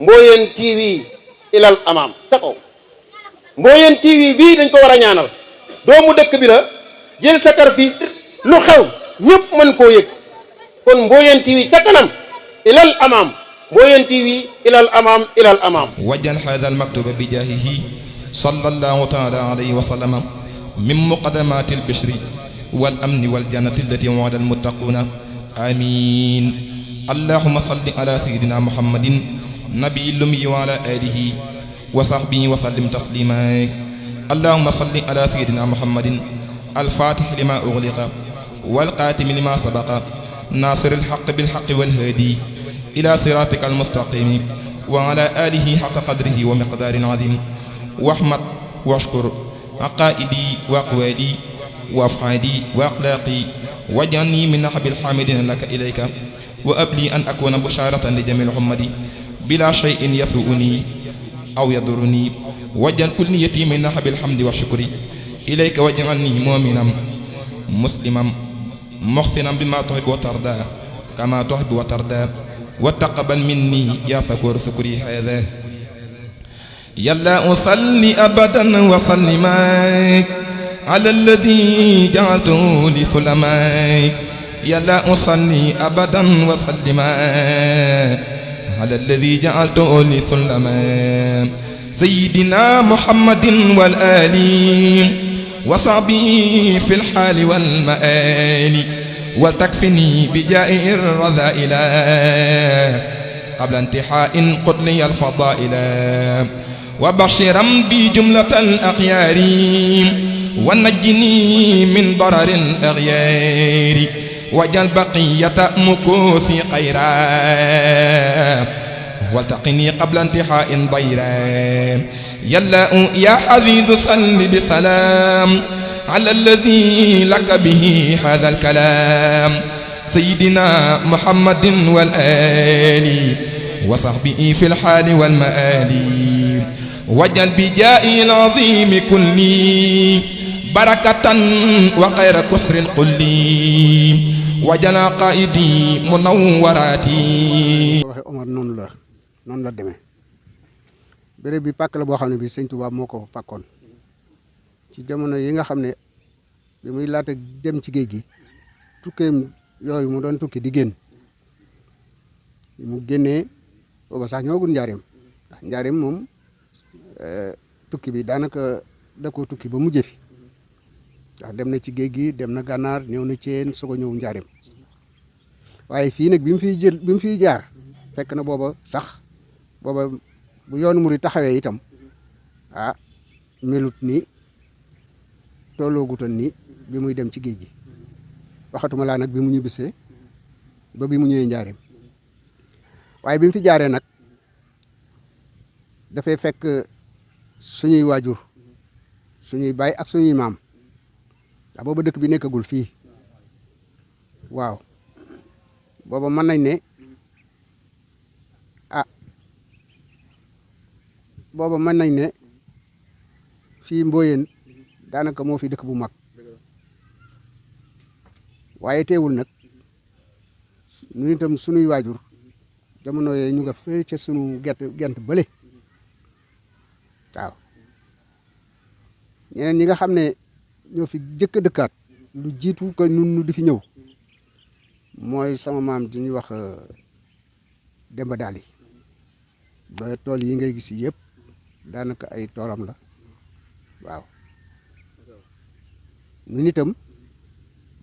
Mboyeen TV ilal amaam ca kaw Mboyeen TV bii dañ ko war a ñaanal doomu dëkk bi la jël sacrifice lu xew ñëpp mën koo yëg kon Mboyeen TV ca kanam ilal amaam Mboyeen TV ilal amaam ilal amaam. wajjal hada al maktuba bi jaahihi sallallahu taala alayhi wa sallam min muqaddamati al bishri wal amni wal jannati allati wa'ada al muttaquna amin. allahumma salli ala sayyidina muhammadin nabiyil ummi wa ala alihi wa sahbihi wa sallim taslima. allahumma salli ala sayyidina muhammadin al fatih lima ughliqa wal qatim lima sabaqa nasir al haqq bil haqq wal hadi ila siratika al mustaqim wa ala alihi haqqa qadrihi wa miqdarin azim. wahmad washkur aqaidi wa aqwali wa af'ali wa akhlaqi waj'alni min nahbil hamidin laka ilayka wa abli an akuna busharatan li jamil ummati bila shay'in yasu'uni aw yadurruni waj'al kulli niyati min nahbil hamdi wa shukri ilayka waj'alni mu'minan musliman muhsinan bima tuhibbu wa tarda kama tuhibbu wa tarda wa taqabbal minni ya shakur shukri hadha. yalla usalli abadan wa sallimak ala alladhi ja'altu li sulamak. yalla usalli abadan wa sallimak ala alladhi ja'altu li sulamak. sayyidina muhammadin wal ali wa sahbihi fil hali wal ma'ali wa takfini bi ja'i ar-radha'ila qabla intiha'in qutli al-fada'ila wa bashiran bi jumlatal akhyari wa najjini min dararil aghyari wajal baqiyata mukuthi khayra waltaqini qabla intiha'in dayra. yalla ya hafizu salli bi salam ala alladhi laka bihi hadha al kalam sayyidina muhammadin wal ali wa sahbihi fil hali wal maali wajal bi ja'i al azim kulli barakatan wa khayra kusrin kulli wajal qaidi munawwarati. waxe Omar noonu la demee béréb bi pàkk la boo xam ne bi Sëñ Tuubaa moo ko fàkkoon ci jamono yi nga xam ne bi muy laata dem ci géej gi tukkeem yooyu mu doon tukki di génn mu génnee booba sax ñëwagul njaareem ndax njaareem moom tukki bi daanaka da koo tukki ba mujjee fi ndax dem na ci géej gi dem na gànnaar ñëw na Ceen soog a ñëw njaareem waaye fii nag bi mu fiy jaar fekk na booba bu yoonu murid taxawee itam melut ni tolloogutoon ni bi muy dem ci géej gi waxatuma laa nag bi mu ñibbisee ba bi mu ñëwee njaareem waaye bi mu fi jaaree nag dafay fekk suñuy waajur suñuy baay ak suñuy maam ndax booba dëkk bi nekkagul fii waaw booba mën nañ ne booba mën nañ ne fii Mboyeen daanaka moo fi dëkk bu mag waaye teewul nag ñun itam sunuy waajur jamono yooyu ñu nga fee ca sunu gent bële waaw ñeneen ñi nga xam ne ñoo fi jëkk a dëkkaat lu jiitu ko nun nu di fi ñëw mooy sama maam di ñuy wax Demba Daali ba tool yi ngay gis yëpp daanaka ay toolam la waaw ñun itam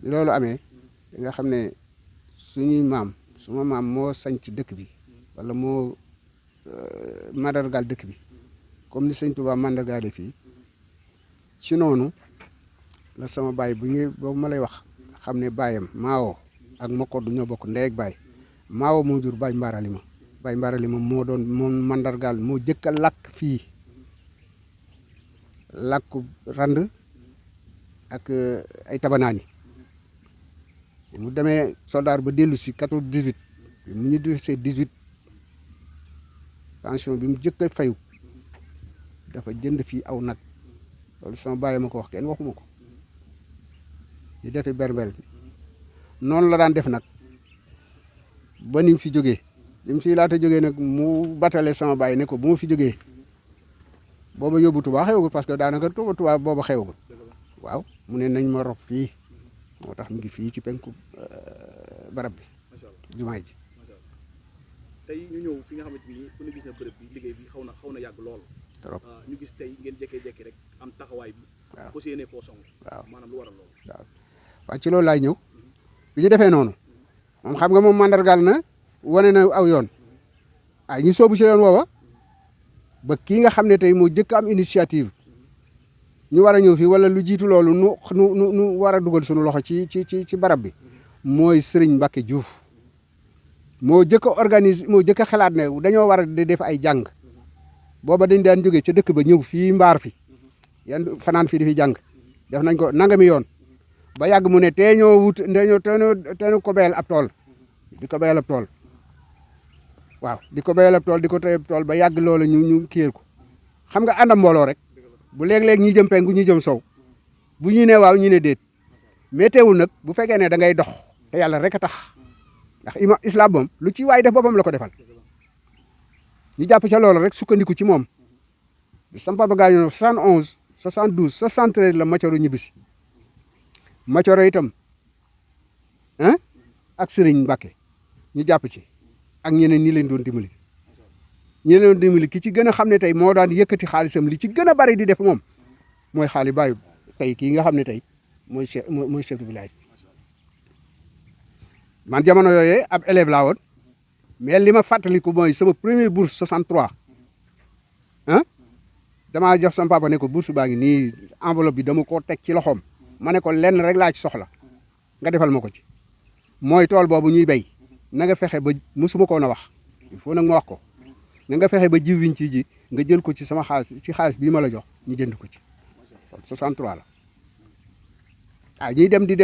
bi loolu amee nga xam ne suma maam moo sanc dëkk bi wala moo mandargaal dëkk bi comme ni Sëñ Tuubaa mandargaale fii ci noonu la sama baay boobu ma lay wax xam ne baayam Maawo ak Makoddu ñoo bokk ndey ak baay Maawo moo jur Baay Mbaaralima Baay Mbaaralima moom mandargaal moo jëkk a làkk fii làkku rand ak ay tabanaani mu demee soldaar ba dellu si 14-18 mu ñu def see 18 pension bi mu jëkk a fayu dafa jënd fii aw nag loolu sama bàyyi ma ko wax kenn waxuma ko di defi berber noonu la daan def nag ba ni mu fi jógee li mu siy laata jógee nag mu batale sama baay ne ko bu ma fi jógee booba yóbbu Tuubaa xewagul parce que daanaka Tuubaa booba xewagul waaw mu ne nañ ma rob fii moo tax mu ngi fii ci penku barab bi jumaay ji. tey ñu ñëw fi nga xamante ni ku ne gis na bërëb bi liggéey bi xaw na yàgg lool. trop ñu gis tey ngeen jékkee-jékki rek am taxawaay bi. waaw fas yéene koo song. waaw maanaam lu waral loolu. waaw ci loolu laay ñëw bi ñu defee noonu moom xam nga moom mandargaal na wane na aw yoon ay ñu soobu ci yoon woowa ba kii nga xam ne tey moo jëkk am initiative ñu war a ñëw fii wala lu jiitu loolu nu war a dugal suñu loxo ci barab bi mooy Serigne Mbacke Diouf moo jëkk a organise moo jëkk a xalaat ne dañoo war a di def ay jàng booba dañ daan jógee ca dëkk ba ñëw fii mbaar fi yan fanaan fii di fi jàng def nañ ko nangami yoon ba yàgg mu ne tee ñoo ko béyal ab tool di ko béyal ab tool waaw di ko béyal ab tool di ko tey ab tool ba yàgg loola ñu kiyal ko xam nga àndam mbooloo rek bu léeg-léeg ñi jëm penku ñi jëm sow bu ñu ne waaw ñu ne déet mais teewul nag bu fekkee ne da ngay dox te yàlla rek a tax ndax islam moom lu ci waay def boppam la ko defal ñu jàpp ca loolu rek sukkandiku ci moom sama papa gaañu 71 72 73 la Macoro ñibbisi Macoro itam ak Serigne Mbacke ñu jàpp ci ak ñeneen ñi leen doon dimbali ki ci gën a xam ne tey moo daan yëkkati xaalisam li ci gën a bari di def moom mooy xaali bàyyi tey kii nga xam ne tey mooy chef de village bi man jamono yooyee ab élève laa woon mais li ma fàttaliku mooy sama première bourse 63 damaa jox sama papa ne ko bourse baa ngi nii enveloppe bi dama koo teg ci loxoom ma ne ko lenn rek laa ci soxla nga defal ma ko ci mooy tool boobu ñuy béy na nga fexe ba musuma koo na wax il faut nag ma wax ko na nga fexe ba jiw wiñ ci ji nga jël ko ci sama xaalis bii ma la jox ñu jënd ko ci 63 la ah ñuy dem di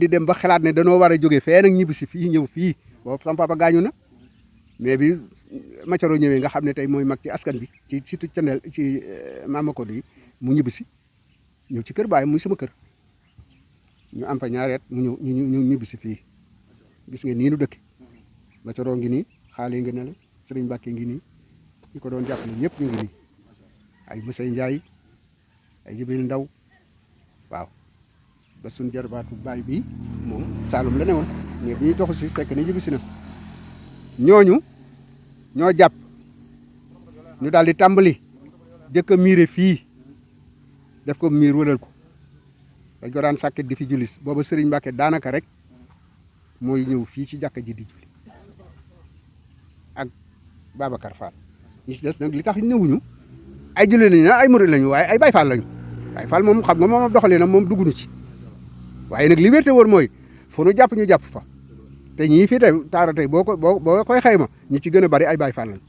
dem ba xalaat ne danoo war a jógee fee nag ñibbi si fii ñëw fii boobu sama papa gaañu na mais bi Macoro ñëwee nga xam ne tey mooy mag ci askan bi ci surtout Canel ci Mamakode yi mu ñibbi si ñëw ci kër baay muy sama kër ñu am fa ñaari at mu ñëw ñu ñibbi si fii gis nga nii nu dëkk Macoro ngi nii xaale ngi ne la Serigne Mbacke ngi nii ñi ko doon jàppale ñëpp ñu ngi nii ay Moussa Ndiaye ay Jibril Ndaw waaw ba suñ jarbaatu baay bi moom Saalum la ne woon mais bi ñuy toxu si fekk ni ñibbi si na ñooñu ñoo jàpp ñu daal di tàmbali jëkk a miire fii def ko miir wëral ko dañ ko daan sàkket di fi jullis booba Serigne Mbacke daanaka rek mooy ñëw fii ci jàkka ji di julli ak Babacar Fall ñi si des nag li tax ñëwuñu ay julli lañu ay murid lañu waaye ay Baye Fall lañu Baye Fall moom xam nga moom doxalinam moom dugguñu ci waaye nag li wérte woon mooy fu nu jàpp ñu jàpp fa te ñii fii tey taara tey boo koy xayma ñi ci gën a bari ay Baye Fall lañu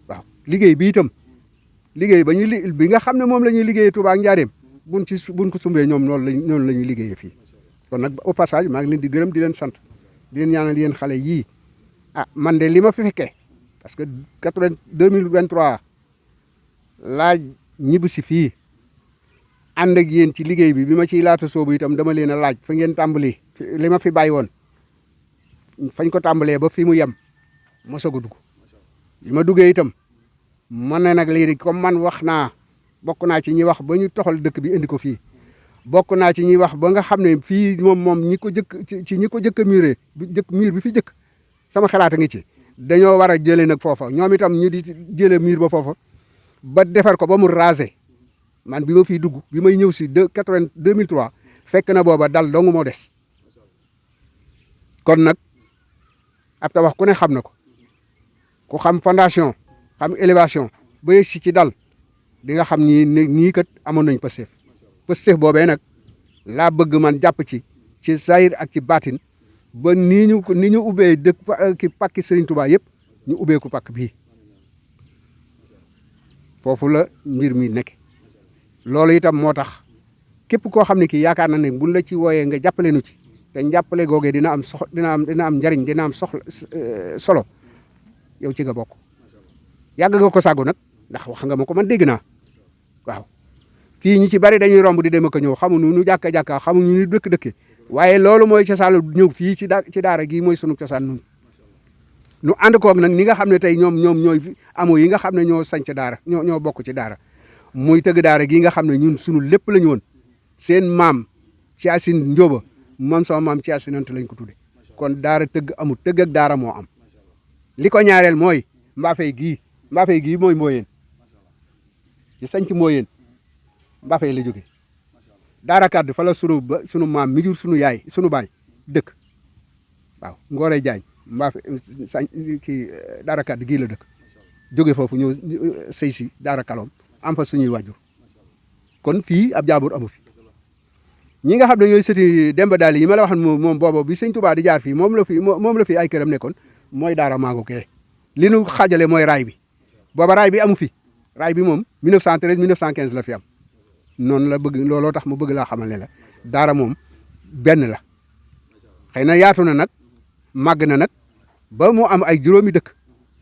waaw liggéey bi itam liggéey ba ñu bi nga xam ne moom la ñuy liggéeyee Touba ak Njaareem buñ ko sumbee ñoom noonu la ñuy liggéeyee fii kon nag au passage maa ngi leen di gërëm di leen sant di leen ñaanal yéen xale yii man de li ma fi fekkee parce que 2023 laaj ñibbi si fii ànd ak yéen ci liggéey bi ma ciy laata soobu itam dama leen a laaj fa ngeen tàmbali li ma fi bàyyi woon fañ ko tàmbalee ba fi mu yem ma soog a dugg li ma duggee itam man ne nag léegi comme man wax naa bokk naa ci ñi wax ba ñu toxal dëkk bi indi ko fii bokk naa ci ñi wax ba nga xam ne fii moom ñi ko jëkk ci ñi ko jëkk a miir bi fi jëkk sama xalaat a ngi ci dañoo war a jëlee nag foofa ñoom itam ñu di jëlee miir ba foofa ba defar ko ba mu rasé man bi ma fiy dugg bi may ñëw si 2003 fekk na booba dal dong moo des kon nag ab tabax ku ne xam na ko ku xam fondation xam élévation ba yegg si ci dal di nga xam nii kat amoon nañ Pastef boobee nag laa bëgg man jàpp ci zahir ak ci baatin ba ni ñu ubbee ki pàkki Serigne Touba yëpp ñu ubbee ko pàkk bii foofu la mbir mi nekk loolu itam moo tax képp koo xam ne kii yaakaar na ne buñ la ci wooyee nga jàppale nu ci te jàppale googee dina am njariñ dina am solo yow ci nga bokk yàgg nga ko sàggu nag ndax wax nga ma ko man dégg naa waaw fii ñu ci bari dañuy romb di dem ak a ñëw xamuñu nu jàkka xamuñu nu dëkk-dëkke waaye loolu mooy cosaanu ñëw fii ci daara gii mooy sunu cosaan nun nu ànd koog nag ni nga xam ne tey ñoom ñooy amoo yi nga xam ne ñoo sanc daara ñoo bokk ci daara muy tëgg daara gii nga xam ne ñun sunu lépp la ñu woon seen maam ci Asin Njóoba moom sama maam ci Asinant lañ ko tudde kon daara tëgg amul tëgg ak daara moo am li ko ñaareel mooy Mbafey gii mooy Mboyeen ci sanc Mboyeen Mbafey la jóge daara kàddu fa la sunu maam mi jur sunu yaay sunu baay dëkk waaw Ngoore Jaañ Mbafey kii daara kàddu gii la dëkk jóge foofu ñëw sëy si daara Kalom am fa suñuy wàjjur kon fii ab jaabur amu fi ñi nga xam ne ñooy sëti Demba Daali yi ma la waxoon moom boobu bi sëñ Touba di jaar fii moom la fi ay këram nekkoon mooy daara Maago kee li nu xaajale mooy raay bi booba raay bi amu fi raay bi moom 1913 1915 la fi am noonu la bëgg looloo tax mu bëgg laa xamal ne la daara moom benn la xëy na yaatu na nag màgg na nag ba mu am ay juróomi dëkk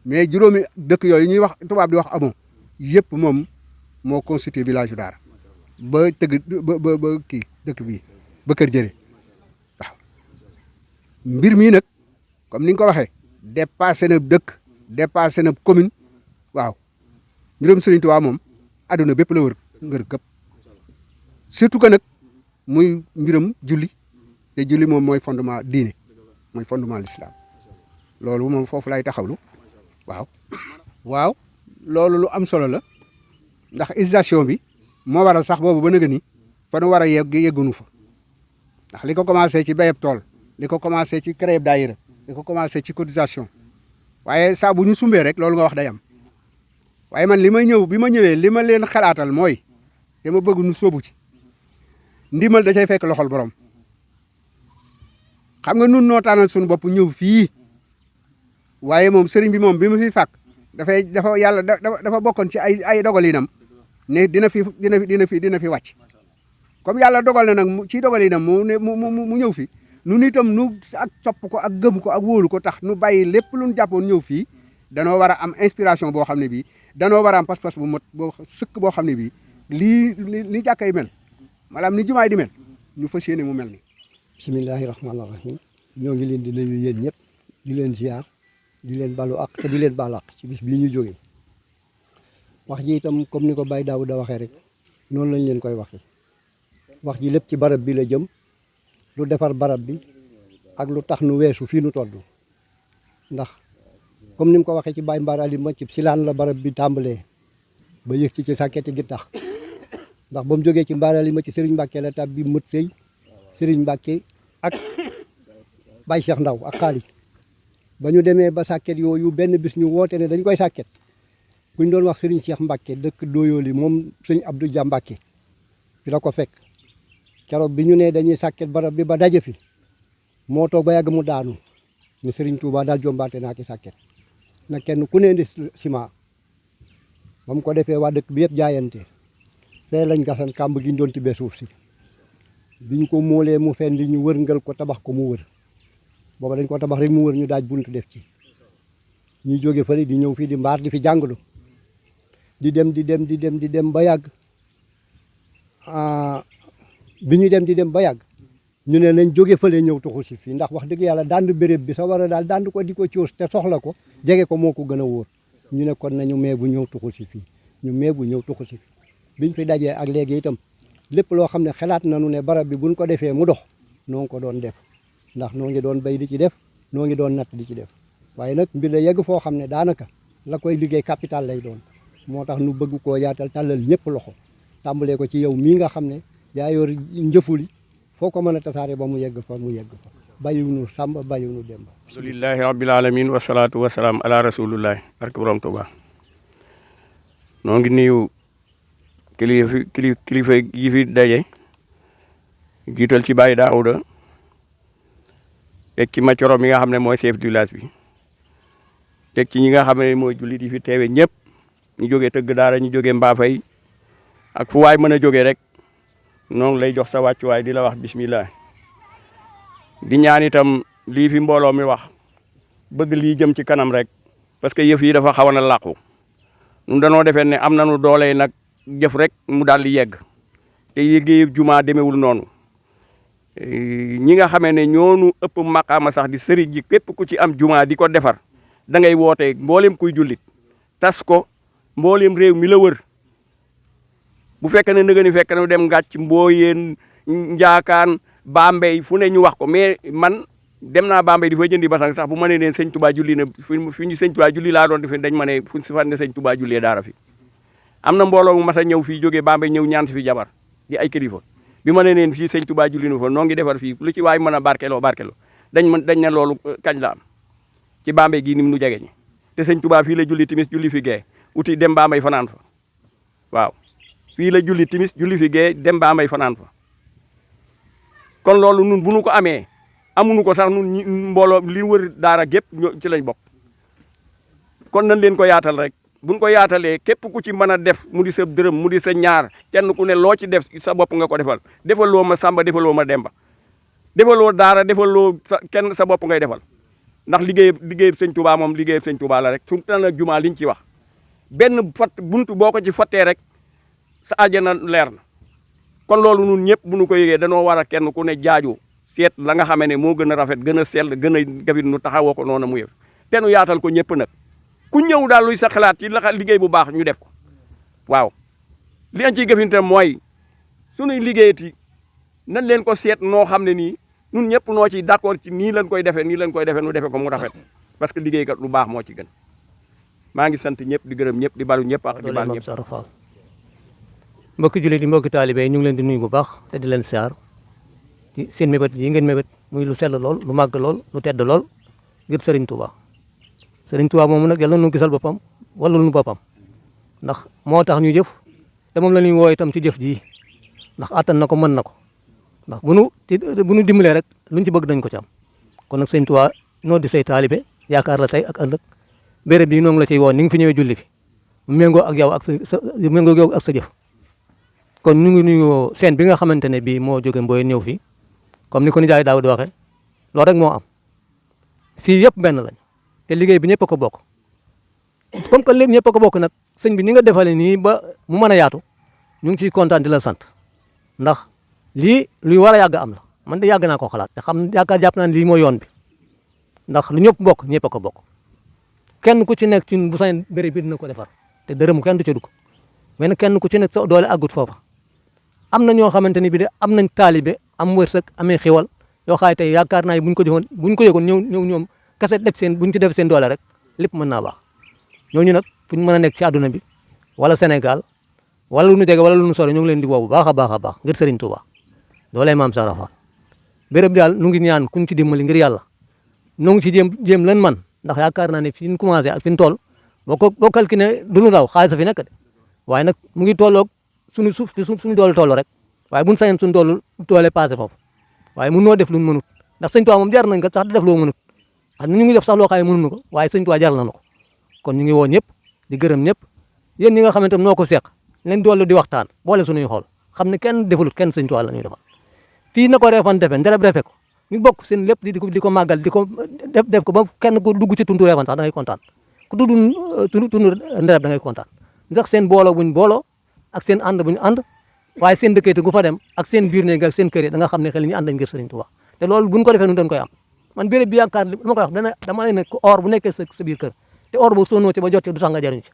mais juróomi dëkk yooyu ñuy wax tubaab di wax amoo yëpp moom moo constitué village yu daara ba tëgg ba kii dëkk bii ba Kër Jëre waaw mbir mii nag comme ni nga ko waxee dépassé na dëkk dépassé na commune waaw mbirum Sëriñ Tuubaa moom adduna bépp la wër ngër gëpp surtout que nag muy mbiram julli te julli moom mooy fondement diine mooy fondement l'islam loolu moom foofu lay taxawlu waaw loolu lu am solo la ndax utilisation bi moo waral sax boobu ba nëgë ni fa nu war a yeggunu fa ndax li ko commencé ci béyab tool li ko commencé ci créer daayira li ko commencé ci cotisation waaye saa bu ñu sumbee rek loolu nga wax day am waaye man bi ma ñëwee li ma leen xalaatal mooy te ma bëgg nu sóobu ci ndimbal da cay fekk loxol borom xam nga nun noo tànnal suñu bopp ñëw fii waaye moom sëriñ bi moom bi mu fi fàkk dafa bokkoon ci ay dogalinam ne dina fi wàcc comme yàlla dogal na nag ci dogalinam mu ñëw fi nun itam nu ak sopp ko ak gëm ko ak wóolu ko tax nu bàyyi lépp lu nu jàppoon ñëw fii danoo war a am inspiration boo xam ne bii danoo war a am pas-pas bu mot boo sëkk boo xam ne bii li jàkkay mel maanaam ni jumaay di mel ñu fas yéene mu mel ni bismillahi rahmaani rahim ñoo ngi leen di nuyu yéen ñëpp di leen ziar di leen balu ak te di leen baal ak ci bis bii ñu jógee wax ji itam comme ni ko Baye Daouda waxee rek noonu lañ leen koy waxee wax ji lépp ci barab bi la jëm lu defar barab bi ak lu tax nu weesu fii nu toll ndax comme ni mu ko waxee ci Baye Mbar Ali ma ci silaan la barab bi tàmbalee ba yëg ci sàkketi gi tax ndax ba mu jógee ci Mbar Ali ma ci Serigne Mbacke la tab bi mët sëy Serigne Mbacke ak Baye Cheikh Ndaw ak xaalis ba ñu demee ba sàkket yooyu benn bis ñu woote ne dañ koy sàkket ku ñu doon wax Serigne Cheikh Mbacke dëkk Doyooli moom sëñ Abdou Dia Mbacke fi la ko fekk keroog bi ñu ne dañuy sàkket barab bi ba daje fi moo toog ba yàgg mu daanu ne Serigne Touba daal jombaate naa ci sàkket na kenn ku ne indi ciment ba mu ko defee waa dëkk bi yëpp jaayante fee lañ gasan kàmb gi ñu doon tibbee suuf si biñ ko móolee mu fen li ñu wërngal ko tabax ko mu wër booba dañ ko tabax rek mu wër ñu daaj buntu def ci ñuy jóge fële di ñëw fii di mbaar di fi jàngalu di dem ba yàgg bi ñuy dem di dem ba yàgg ñu ne nañ jóge fële ñëw tuxu si fii ndax wax dëgg yàlla dand béréb bi sa war a daal dand ko di ko coos te soxla ko jege ko moo ko gën a wóor ñu ne kon nañu meebu ñëw tuxu si fii ñu meebu ñëw tuxu si fii biñ fi dajee ak léegi itam lépp loo xam ne xalaat nañu ne barab bi buñ ko defee mu dox noo ngi ko doon def ndax noo ngi doon béy di ci def noo ngi doon natt di ci def waaye nag mbir la yegg foo xam ne daanaka la koy liggéey capital lay doon moo tax nu bëgg koo yaatal tàllal ñëpp loxo tàmbalee ko ci yow mii nga xam ne yaa yor njëfuli foo ko mën a tasaare ba mu yegg fa bàyyiwunu Samba bàyyiwunu Demba. alhamdulilahi rabbil alamin wasalaatu wasalaam ala rasulillah barke borom Tuuba noo ngi nuyu kilifa yi fi daje jiital ci Baye Daouda teg ci Macoro mi nga xam ne mooy chef du village bi teg ci ñi nga xam ne mooy jullit yi fi teewe ñëpp ñu jógee tëgg daara ñu jógee Mbafay ak fu waay mën a jógee rek noonu lay jox sa wàccuwaay di la wax bismillah di ñaan itam lii fi mbooloo mi wax bëgg lii jëm ci kanam rek parce que yëf yi dafa xaw na làqu ñun danoo defee ne am nañu doole nag jëf rek mu daal di yegg te liggéey jumaa demewul noonu ñi nga xamee ne ñoonu ëpp maqaama sax di sëriñ ji képp ku ci am jumaa di ko defar da ngay woote mboolem kuy jullit tas ko mboolem réew mi la wër bu fekkee ne nga ni fekk na dem ngàcc Mbooyeen Njaakaan Bambey fu ne ñu wax ko mais man dem naa Bambey di fa jëndi basang sax bu ma nee ne sëñ Touba julli na fi ñu sëñ Touba julli laa doon defe dañ ma ne fu si fan ne sëñ Touba jullee daara fi am na mbooloo mu mas a ñëw fii jógee Bambey ñëw ñaan si fi jabar di ay kilifa bi ma ne neen fii sëñ Touba julli na fa noo ngi defar fii lu ci waay mën a barkeloo dañ ne loolu kañ la am ci Bambey gii ni mu nu jege ñi te sëñ Touba fii la julli timis julli fi gee uti dem Bambey fanaan fa waaw fii la julli timis julli fi gee dem Bambey fanaan fa kon loolu nun bu nu ko amee amuñu ko sax nun mbooloo li wër daara gépp ci lañ bokk kon nañ leen ko yaatal rek buñ ko yaatalee képp ku ci mën a def mu di sa dërëm mu di sa ñaar kenn ku ne loo ci def sa bopp nga ko defal defaloo ma Samba defaloo ma Demba defaloo daara defaloo kenn sa bopp ngay defal ndax liggéey sëñ Touba moom liggéey sëñ Touba la rek suñu tànn ak jumaa liñ ci wax benn buntu boo ko ci fattee rek sa àjjana leer na kon loolu nun ñëpp bu nu ko yëgee danoo war a kenn ku ne jaaju seet la nga xamee ne moo gën a rafet gën a sell gën a gafit nu taxawoo ko noonu mu yëf te nu yaatal ko ñëpp nag ku ñëw daal luy sa xalaat ci la liggéey bu baax ñu def ko waaw li an ciy gafinte mooy sunuy liggéeyati nan leen ko seet noo xam ne nii nun ñëpp noo ci d'accord ci nii lañ koy defee nu defee ko mu rafet parce que liggéey kat lu baax moo ci gën maa ngi sant ñëpp di gërëm ñëpp di balu ñëpp ak di bal ñëpp mbokki jullit yi mbokki taalibe ñu ngi leen di nuyu bu baax te di leen siyaar ci seen mébét yi ngeen mébét muy lu sell lool lu màgg lool lu tedd lool ngir Serigne Touba Serigne Touba moomu nag yàlla nu gisal boppam wala nu boppam ndax moo tax ñu jëf te moom la ñuy woo itam ci jëf ji ndax attan na ko mën na ko ndax bu nu dimbalee rek luñ ci bëgg dañ ko ci am kon nag Serigne Touba noo di say taalibe yaakaar la tey ak ëllëg béréb bi noo ngi la ciy woo ni nga fi ñëwee julli fi mu méngoo ak yow ak sa jëf kon ñu ngi nuyu seen bi nga xamante ne bii moo jóge Mboye ñëw fii comme ni ko nijaay Daawud waxee loolu rek moo am fii yëpp benn lañ te liggéey bi ñëpp a ko bokk comme que lépp ñëpp a ko bokk nag sëñ bi ni nga defalee nii ba mu mën a yaatu ñu ngi ciy kontaan di la sant ndax lii luy war a yàgg am la man de yàgg naa ko xalaat te jàpp naa ne lii mooy yoon bi ndax lu ñëpp bokk ñëpp a ko bokk kenn ku ci nekk ci bu sañ béréb bi dina ko defar te dërëm kenn du ci dugg mais nag kenn ku ci nekk sa doole àggut foofa am na ñoo xamante ni bi de am nañ taalibe am wërsëg amee xiwal yoo xaay tey yaakaar naa buñ ko joxoon buñ ko yëgoon ñëw ñoom kese def buñ ci def seen doole rek lépp mën naa baax ñooñu nag fu ñu mën a nekk ci àdduna bi wala Sénégal wala lu nu jege wala lu nu sori ñu ngi leen di woo bu baax a baax a baax ngir Serigne Touba loolee maam Sara Fall béréb daal nu ngi ñaan kuñ ci dimbali ngir yàlla nu ngi ci jéem lan man ndax yaakaar naa ne fi ñu commencé ak fi ñu toll boo calculé du lu raw xaalis fi nekk de waaye nag mu ngi tolloog suñu suuf suñu doole toll rek waaye buñ sañoon suñu doole passé foofu waaye mun noo def lu mënut ndax sëñ Tuubaa moom jar nañ ko sax di def loo mënut xam ñu ngi def sax loo xam ne mënuñu ko waaye sëñ Tuubaa jar nañu ko kon ñu ngi woo ñëpp di gërëm ñëpp yéen ñi nga xamante noo ko seq leen doole di waxtaan boole suñuy xool xam ne kenn defulut kenn sëñ Tuubaa la ñuy defal fii na ko Refane defe ndereb refe ko ñu bokk seen lépp di ko màggal di ko def ko ba kenn ku dugg ci tundu Refane sax da ngay kontaan ku dugg tundu ndereb da ngay kontaan ndax seen booloo buñ booloo ak seen ànd buñ ànd waaye seen dëkkate gu fa dem ak seen biir néeg ak seen kër yi da nga xam ne xel ñu ànd ngir Serigne Touba te loolu buñ ko defee nun dañ koy am man béréb bi yaakaar dama koy wax dama ne or bu nekkee sa biir kër te or bu sonnoo ci ba jot ci du tax nga jariñ ci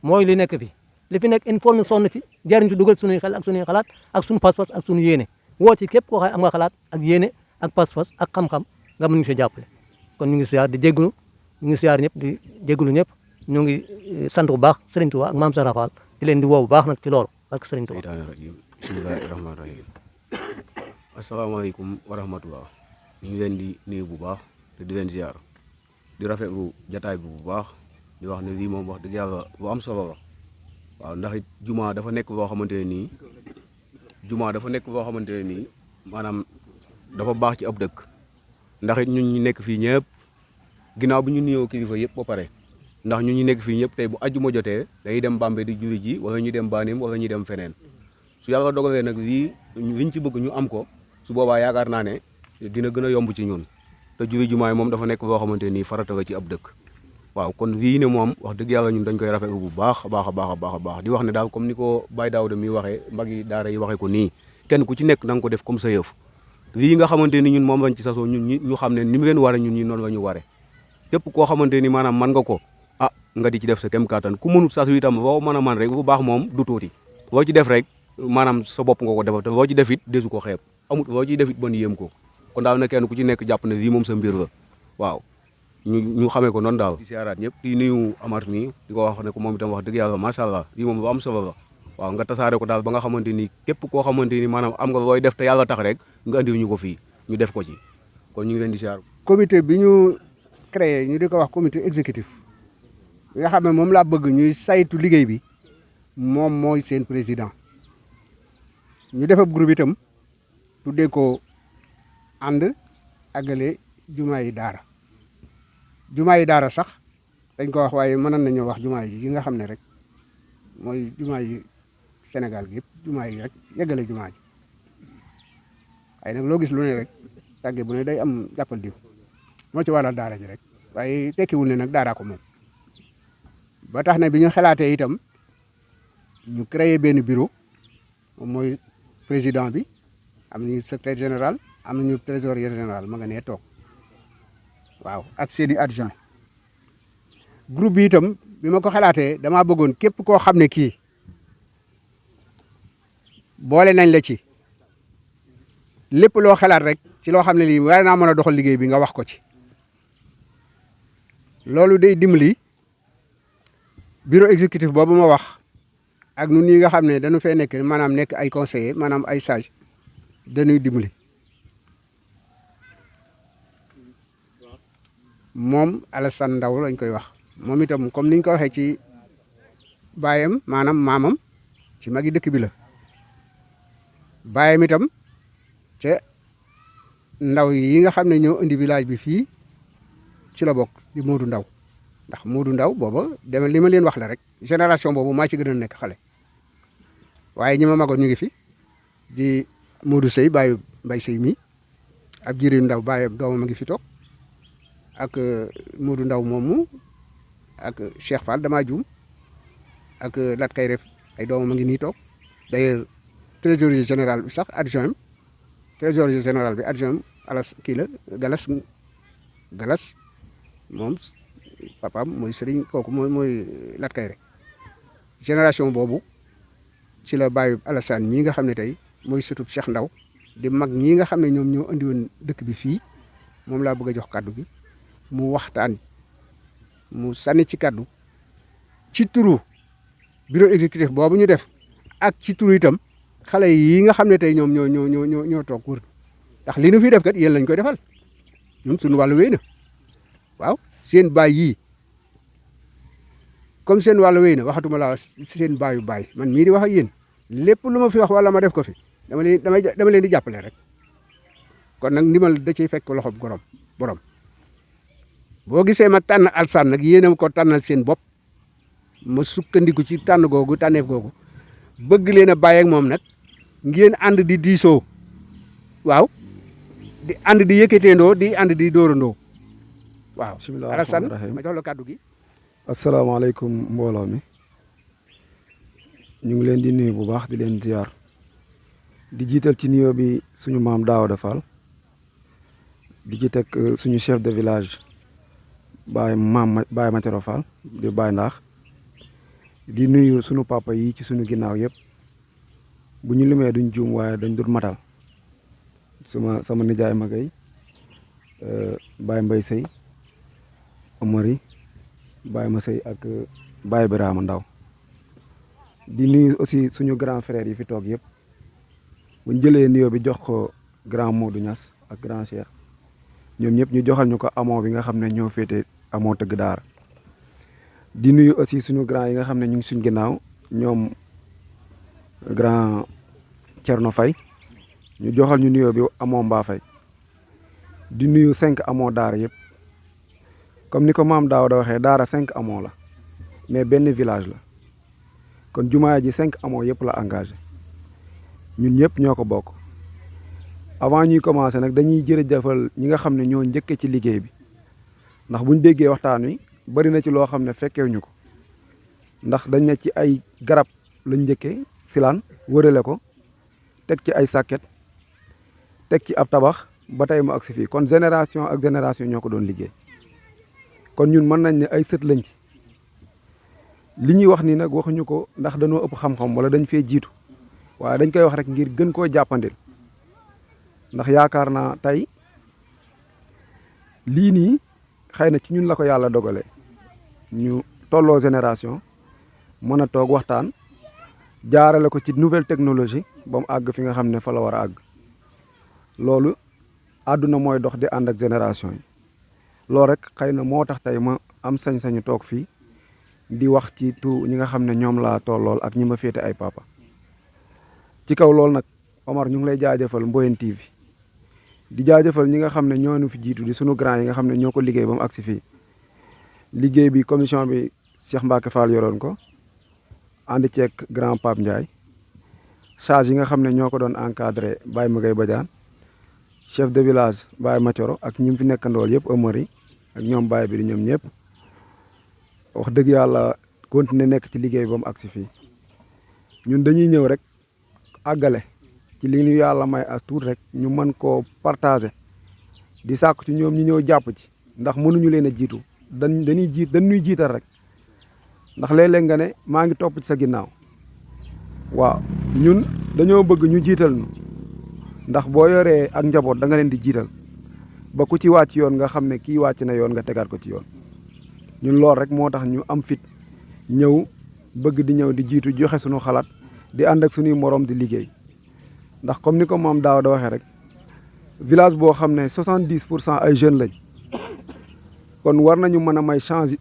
mooy li nekk fii li fi nekk il faut ñu sonn ci jariñ ci dugal suñuy xel ak suñuy xalaat ak suñu pas-pas ak suñu yéene woo ci képp koo xam am nga xalaat ak yéene ak pas-pas ak xam-xam nga mën ñu si jàppale kon ñu ngi siyaar di jégalu ñu ngi siyaar ñëpp di jégalu ñëpp ñu ngi sant bu baax Serigne Touba ak maam Sara Fall di leen di woo bu baax nag ci loolu ak Serigne Touba. bismillahi rahmaani rahim asalaamaaleykum wa rahmatullah ñu ngi leen di nuyu bu baax te di leen ziar di rafetlu jataay bi bu baax di wax ne lii moom wax dëgg yàlla bu am solo la waaw ndax it jumaa dafa nekk boo xamante ne nii maanaam dafa baax ci ab dëkk ndax it ñun ñu nekk fii ñëpp ginnaaw bi ñu nuyoo kilifa yëpp ba pare ndax ñun ñu nekk fii ñëpp tey bu ajjuma jotee dañuy dem Bambey di juri ji wala ñu dem Banim wala ñu dem feneen su yàlla dogalee nag liñ ci bëgg ñu am ko su boobaa yaakaar naa ne dina gën a yomb ci ñun te juri jumaay moom dafa nekk boo xamante nii farata la ci ab dëkk waaw kon lii ne moom wax dëgg yàlla ñun dañ koy rafetlu bu baax a baax a baax a baax a baax di wax ne daal comme ni ko Baye Daouda mi waxee mbagi daara yi waxee ko nii kenn ku ci nekk na nga ko def comme sa yëf lii nga xamante ni ñun moom lañ ci sasoo ñun ñu xam ne ni mu leen ware ñun ñi noonu la ñu ware képp koo xamante ni maanaam man nga ko nga di ci def sa kem kattan ku mënut saa su itam boo mën a man rek bu baax moom du tuuti boo ci def rek maanaam sa bopp nga ko defal te boo ci def it desu ko xeeb amut boo ci def it bon yéem ko kon daal na kenn ku ci nekk jàpp ne lii moom sa mbir la waaw ñu xamee ko noonu daal di siyaaraat ñëpp di nuyu Amar mi di ko wax ne ko moom itam wax dëgg yàlla macha allah lii moom lu am solo la waaw nga tasaare ko daal ba nga xamante ni képp koo xamante ni maanaam am nga looy def te yàlla tax rek nga andil ñu ko fii ñu def ko ci kon ñu ngi leen di siyaar. comité bi ñu créé ñu di ko wax comité exécutif bi nga xam ne moom laa bëgg ñuy saytu liggéey bi moom mooy seen président ñu def ab groupe itam tuddee ko ànd àggale jumaa yi daara sax dañ ko wax waaye mënoon nañoo wax jumaa yi nga xam ne rek mooy jumaa yi Sénégal gi yëpp jumaa yi rek yeggale jumaa ji waaye nag loo gis lu ne rek tàgge bu ne day am jàppal diw moo ci wàllal daara ji rek waaye tekkiwul ne nag daaraa ko moom ba tax na bi ñu xalaatee itam ñu créé benn bureau moom mooy président bi am nañu secrétaire général am nañu trésorier général ma nga nee toog waaw ak seeni adjoint groupe bi itam bi ma ko xalaatee damaa bëggoon képp koo xam ne kii boole nañ la ci lépp loo xalaat rek ci loo xam ne lii war naa mën a doxal liggéey bi nga wax ko ci loolu day dimbali bureau exécutif boobu ma wax ak ñun ñi nga xam ne dañu fee nekk maanaam nekk ay conseillers maanaam ay sage dañuy dimbali moom Alassane Ndaw lañ koy wax moom itam comme niñ ko waxee ci baayam maanaam maamam ci magi dëkk bi la baayam itam ca ndaw yi nga xam ne ñoo indi village bi fii ci la bokk di Modou Ndaw ndax Modou Ndaw booba deme li ma leen wax la rek génération boobu maa ci gën a nekk xale waaye ñi ma magoon ñu ngi fi di Modou Sey baayu Mbay Sey mi ab jiri Ndaw baayam doomam a ngi fi toog ak Modou Ndaw moomu ak Cheikh Fall damaa juum ak Lat Kay Ref ay doomam a ngi nii toog d'ailleurs trésorier général bi sax adjoint trésorier général bi adjoint alas kii la galas moom papaam mooy sëriñ kooku mooy Lat Kay Ref génération boobu ci la bàyyi Alassane mii nga xam ne tey mooy sëtub Cheikh Ndaw di mag ñii nga xam ne ñoom ñoo andi woon dëkk bi fii moom laa bëgg a jox kàddu gi mu waxtaan mu sànni ci kàddu ci turu bureau exécutif boobu ñu def ak ci turu itam xale yi nga xam ne tey ñoom ñoo toog wër ndax li nu fi def kat yéen lañ koy defal ñun suñu wàllu wéy na waaw seen baay yii comme seen wàllu wéy na waxatuma la seen baayu baay man mii di wax ak yéen lépp lu ma fi wax wala ma def ko fi dama leen di jàppale rek kon nag ndimal da ciy fekk loxob borom boo gisee ma tànn Alassane nag yéen a ko tànnal seen bopp ma sukkandiku ci tànn googu tànneef googu bëgg leen a bàyyi ak moom nag ngeen ànd di diisoo waaw di ànd di yëkkateendoo di ànd di dóorandoo waaw. bismillah Alassane ma jox la kàddu gi. asalaamaaleykum mbooloo mi ñu ngi leen di nuyu bu baax di leen ziar di jiital ci nuyoo bi suñu maam Daouda Fall di ci teg suñu chef de village Baye Matero Fall di Baye Ndaax di nuyu suñu papa yi ci suñu ginnaaw yëpp bu ñu limee duñ juum waaye dañ dul matal sama nijaay magay Baye Mbay Sey Omari Baye ma Sey ak Baye Birama Ndaw di nuyu aussi suñu grand frère yi fi toog yëpp buñ jëlee nuyoo bi jox ko grand Modou Niass ak grand Cheikh ñoom ñëpp ñu joxal ñu ko amoo bi nga xam ne ñoo féete amoo tëgg daara di nuyu aussi suñu grand yi nga xam ne ñu ngi suñ ginnaaw ñoom grand Thierno Faye ñu joxal ñu nuyoo bi amoo Mbaa Faye di nuyu 5 amoo daara yëpp comme ni ko maam Daouda waxee daara 5 amoo la mais benn village la kon jumaa ji 5 amoo yëpp la engagé ñun ñëpp ñoo ko bokk avant ñuy commencé nag dañuy jërëjëfal ñi nga xam ne ñoo njëkke ci liggéey bi ndax buñ déggee waxtaan wi bari na ci loo xam ne fekkewuñu ko ndax dañ ne ci ay garab lañ njëkkee silaan wërale ko teg ci ay sàkket teg ci ab tabax ba tey mu agsi fii kon génération ak génération ñoo ko doon liggéey kon ñun mën nañ ne ay sët lañ ci li ñuy wax nii nag waxuñu ko ndax dañoo ëpp xam-xam wala dañ fee jiitu waaye dañ koy wax rek ngir gën koo jàppandil ndax yaakaar naa tey lii nii xëy na ci ñun la ko yàlla dogalee ñu tolloo génération mën a toog waxtaan jaarale ko ci nouvelle technologie ba mu àgg fi nga xam ne fa la war a àgg loolu àdduna mooy dox di ànd ak génération yi loolu rek xëy na moo tax tey ma am sañ-sañu toog fii di wax ci tu ñi nga xam ne ñoom laa tollool ak ñi ma féete ay papa ci kaw loolu nag Omar ñu ngi lay jaajëfal Mboyeen TV di jaajëfal ñi nga xam ne ñoo nu fi jiitu di sunu grand yi nga xam ne ñoo ko liggéey ba mu agsi fii liggéey bi commission bi Cheikh Mbacke Fall yoroon ko ànd ceeg grand Pape Ndiaye charge yi nga xam ne ñoo ko doon encadré Baye Magay Badiane chef de village Baye Mathioro ak ñi fi nekkandool yëpp Amari ak ñoom Baye bi di ñoom ñëpp wax dëgg yàlla continuer nekk ci liggéey ba mu agsi fii ñun dañuy ñëw rek àggale ci li ñu yàlla may as tuut rek ñu mën koo partager di sàkku ci ñoom ñu ñëw jàpp ci ndax mënuñu leen a jiitu dañuy jiital rek ndax léeg-léeg nga ne maa ngi topp ci sa ginnaaw waaw ñun dañoo bëgg ñu jiital ñu ndax boo yoree ak njaboot da nga leen di jiital ba ku ci wàcc yoon nga xam ne kii wàcc na yoon nga tegaat ko ci yoon ñun loolu rek moo tax ñu am fit ñëw bëgg di ñëw di jiitu joxe suñu xalaat di ànd ak suñuy morom di liggéey ndax comme ni ko maam daaw da waxee rek village boo xam ne 70% ay jeunes lañ kon war nañu mën a may chance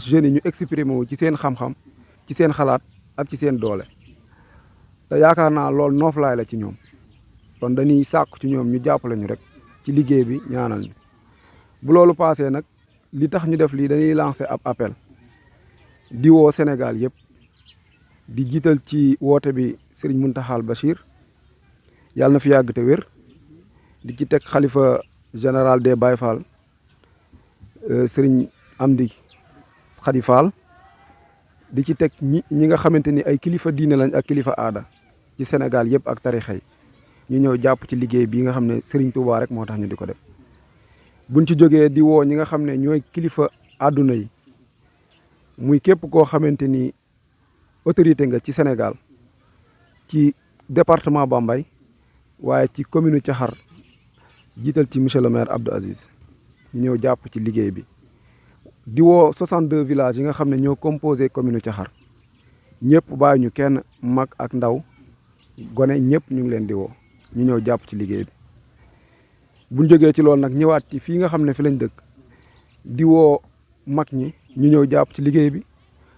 jeunes yi ñu exprimer wu ci seen xam-xam ci seen xalaat ak ci seen doole te yaakaar naa loolu nooflaay la ci ñoom kon dañuy sàkku ci ñoom ñu jàppale ñu rek ci liggéey bi ñaanal ñu bu loolu paasee nag li tax ñu def lii dañuy lancer ab appel di woo Sénégal yëpp di jiital ci woote bi Serigne Mountakha Bachir yàlla na fi yàgg te wér di ci teg xalifa général des Baye Fall Serigne Amdi Khady Fall di ci teg ñi nga xamante ni ay kilifa diine lañ ak kilifa aada ci Sénégal yëpp ak tarixa yi ñu ñëw jàpp ci liggéey bii nga xam ne Serigne Touba rek moo tax ñu di ko def buñ ci jógee di woo ñi nga xam ne ñooy kilifa àdduna yi muy képp koo xamante ni autorité nga ci Sénégal ci département Bambey waaye ci commune Thiakhar jiital ci monsieur le maire Abdou Aziz ñu ñëw jàpp ci liggéey bi di woo 62 villages yi nga xam ne ñoo composé commune Thiakhar ñëpp bàyyi ñu kenn mag ak ndaw gone ñëpp ñu ngi leen di woo ñu ñëw jàpp ci liggéey bi buñ jógee ci loolu nag ñëwaat ci fii nga xam ne fi lañ dëkk di woo mag ñi ñu ñëw jàpp ci liggéey bi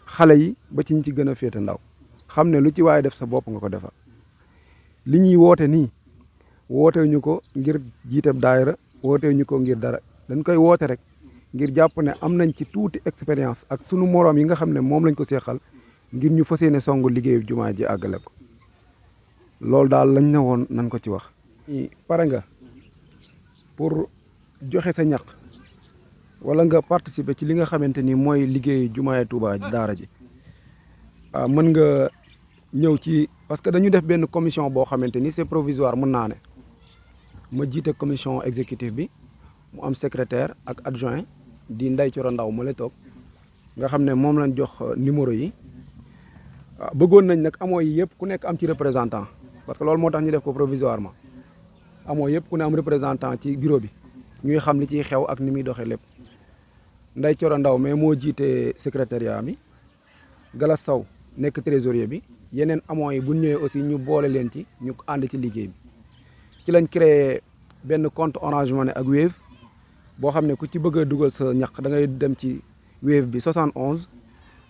xale yi ba ci ñi ci gën a féete ndaw xam ne lu ci waaye def sa bopp nga ko defal li ñuy woote nii woote ñu ko ngir jiite daayira woote ñu ko ngir dara dañ koy woote rek ngir jàpp ne am nañ ci tuuti expérience ak sunu moroom yi nga xam ne moom lañ ko seexal ngir ñu fas yéene song liggéeyu jumaa ji àggale ko loolu daal lañ ne woon nañ ko ci wax. pare nga pour joxe sa ñaq wala nga participer ci li nga xamante ni mooy liggéeyu jumaay Touba daara ji mën nga ñëw ci parce que dañu def benn commission boo xamante ni c'est provisoire mën naa ne ma jiite commission exécutive bi mu am secrétaire ak adjoint di Ndeye Thioro Ndaw ma lay toog nga xam ne moom lañ jox numéro yi bëggoon nañ nag amoo yi yëpp ku nekk am ci représentant parce que loolu moo tax ñu def ko provisoirement amoo yëpp ku ne am représentant ci bureau bi ñuy xam li ciy xew ak ni muy doxee lépp Ndeye Thioro Ndaw mais moo jiite secrétariat mi Galas Sow nekk trésorier bi yeneen amoo yi bu ñëwee aussi ñu boole leen ci ñu ànd ci liggéey bi ci lañ créé benn compte Orange Money ak Wave boo xam ne ku ci bëgg a dugal sa ñaq da ngay dem ci Wave bi 71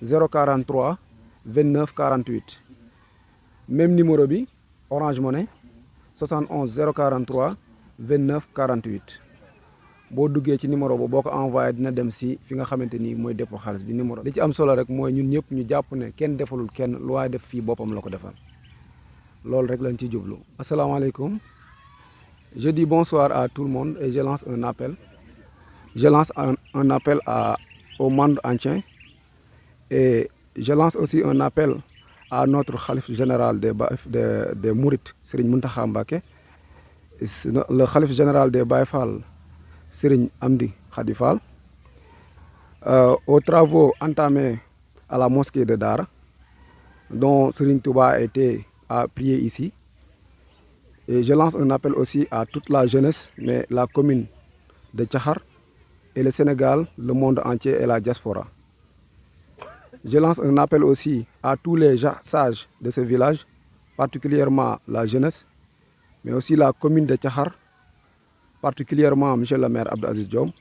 043 29 48 même numéro bi Orange Money 71 043 29 48 boo duggee ci numéro boobu boo ko envoyé dina dem si fi nga xamante ni mooy dépôt xaalis bi numéro li ci am solo rek mooy ñun ñëpp ñu jàpp ne kenn defalul kenn lu waaye def fii boppam la ko defal loolu rek lañ ci jublu asalaamaaleykum je dis bonsoir à tout le monde et je lance un appel au monde entier et je lance aussi un appel à notre khalife général des Mourides Serigne Mountakha Mbacké, le khalife général des Baye Fall Serigne Amdi Khady Fall, aux travaux entamés à la mosquée de Dara, dont Serigne Touba a été à prier ici. Et je lance un appel aussi à toute la jeunesse, mais la commune de Tchahar et le Sénégal, le monde entier et la diaspora. Je lance un appel aussi à tous les sages de ce village, particulièrement la jeunesse, mais aussi la commune de Tchahar, particulièrement M. le maire Abdou Aziz Diom,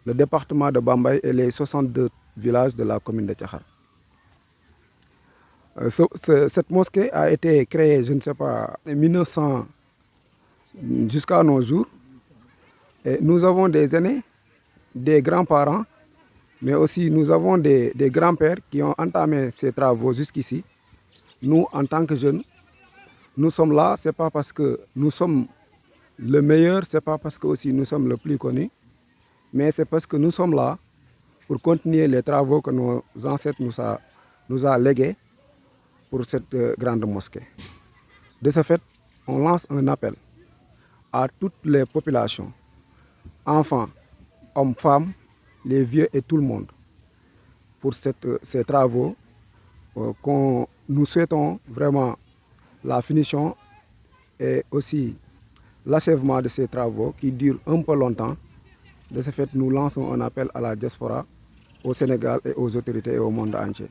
le département de Bambay et les 62 villages de la commune de Tchahar. Cette mosquée a été créée, je ne sais pas, en 1900 jusqu'à nos jours. Et nous avons des aînés, des grands-parents, mais aussi nous avons des grands-pères qui ont entamé ces travaux jusqu'ici. Nous, en tant que jeunes, nous sommes là, ce n'est pas parce que nous sommes le meilleur, ce n'est pas parce que aussi nous sommes le plus connus, mais c'est parce que nous sommes là pour continuer les travaux que nos ancêtres nous a légués pour cette grande mosquée. De ce fait, on lance un appel à toutes les populations, enfants, hommes, femmes, les vieux et tout le monde, pour ces travaux. Nous souhaitons vraiment la finition et aussi l'achèvement de ces travaux qui durent un peu longtemps. De ce fait, nous lançons un appel à la diaspora, au Sénégal et aux autorités et au monde entier.